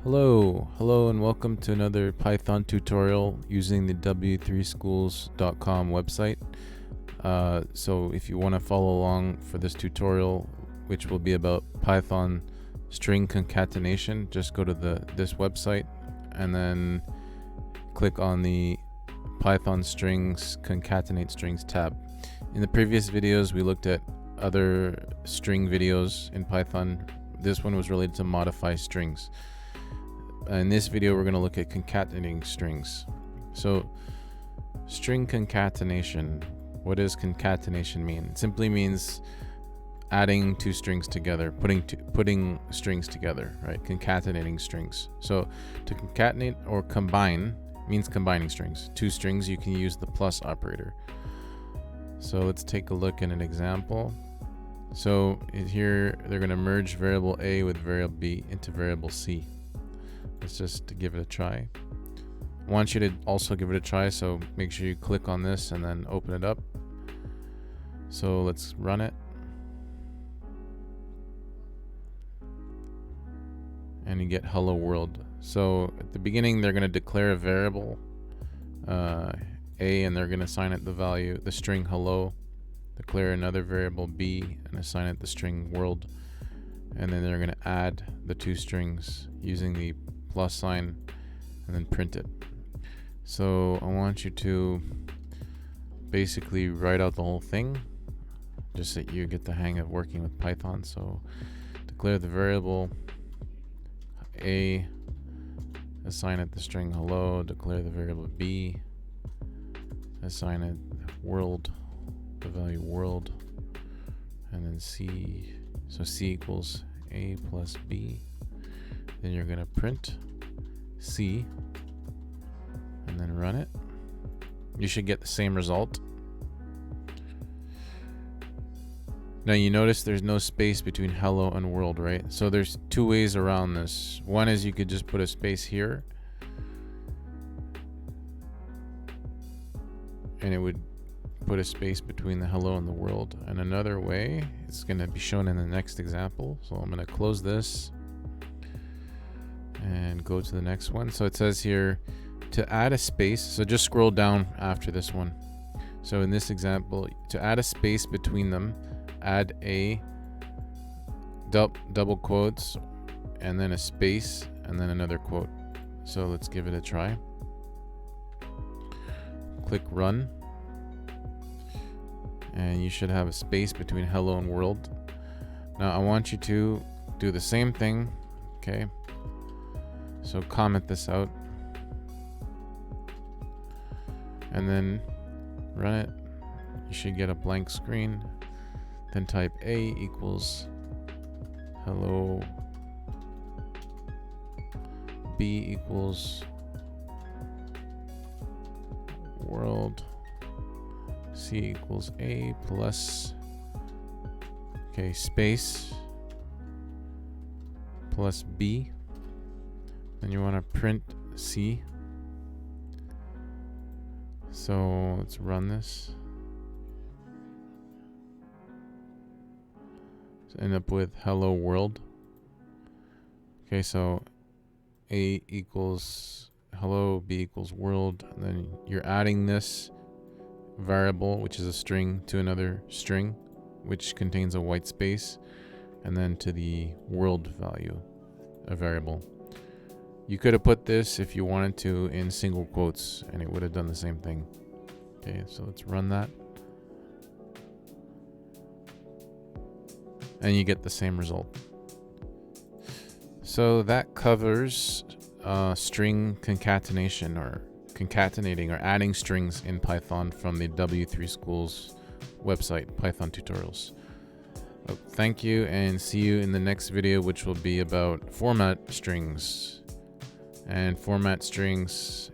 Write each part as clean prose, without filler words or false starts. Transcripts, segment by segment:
Hello and welcome to another Python tutorial using the W3schools.com website. So if you want to follow along for this tutorial, which will be about Python string concatenation, just go to this website and then click on the Python strings concatenate strings tab. In the previous videos, we looked at other string videos in Python. This one was related to modify strings. In this video, we're going to look at concatenating strings. So, string concatenation. What does concatenation mean? It simply means adding two strings together, putting strings together, right? Concatenating strings. So, to concatenate or combine means combining strings. Two strings, you can use the plus operator. So, let's take a look at an example. So, here they're going to merge variable A with variable B into variable C. Let's just give it a try. I want you to also give it a try, so make sure you click on this and then open it up. So let's run it. And you get hello world. So at the beginning, they're going to declare a variable A, and they're going to assign it the string hello. Declare another variable B and assign it the string world. And then they're going to add the two strings using the plus sign and then print it. So I want you to basically write out the whole thing just so that you get the hang of working with Python. So declare the variable A, assign it the string hello, declare the variable B, assign it world, the value world, and then C. So C equals A plus B. Then you're going to print C and then run it. You should get the same result. Now you notice there's no space between hello and world, right? So there's two ways around this. One is you could just put a space here and it would put a space between the hello and the world. And another way, it's going to be shown in the next example. So I'm going to close this and go to the next one. So it says here to add a space. So just scroll down after this one. So in this example, to add a space between them, add a double quotes and then a space and then another quote. So let's give it a try. Click run. And you should have a space between hello and world. Now I want you to do the same thing. Okay. So comment this out. And then run it. You should get a blank screen. Then type A equals hello. B equals world. C equals A plus, okay, space plus B. Then you want to print C. So let's run this. So end up with hello world. Okay, so A equals hello, B equals world, and then you're adding this variable, which is a string, to another string which contains a white space, and then to the world value, a variable. You could have put this, if you wanted to, in single quotes and it would have done the same thing. Okay, so let's run that and you get the same result. So that covers string concatenation, or concatenating or adding strings in Python from the W3schools website, Python tutorials. Thank you and see you in the next video, which will be about format strings. And format strings,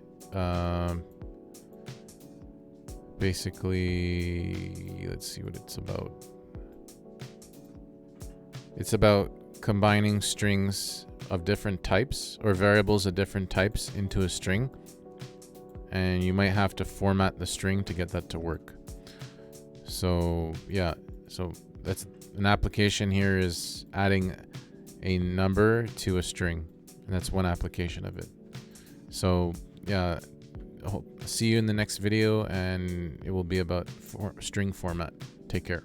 basically, let's see what it's about. It's about combining strings of different types or variables of different types into a string. And you might have to format the string to get that to work. So yeah, so that's an application here, is adding a number to a string. And that's one application of it. So yeah, see you in the next video, and it will be about string format. Take care.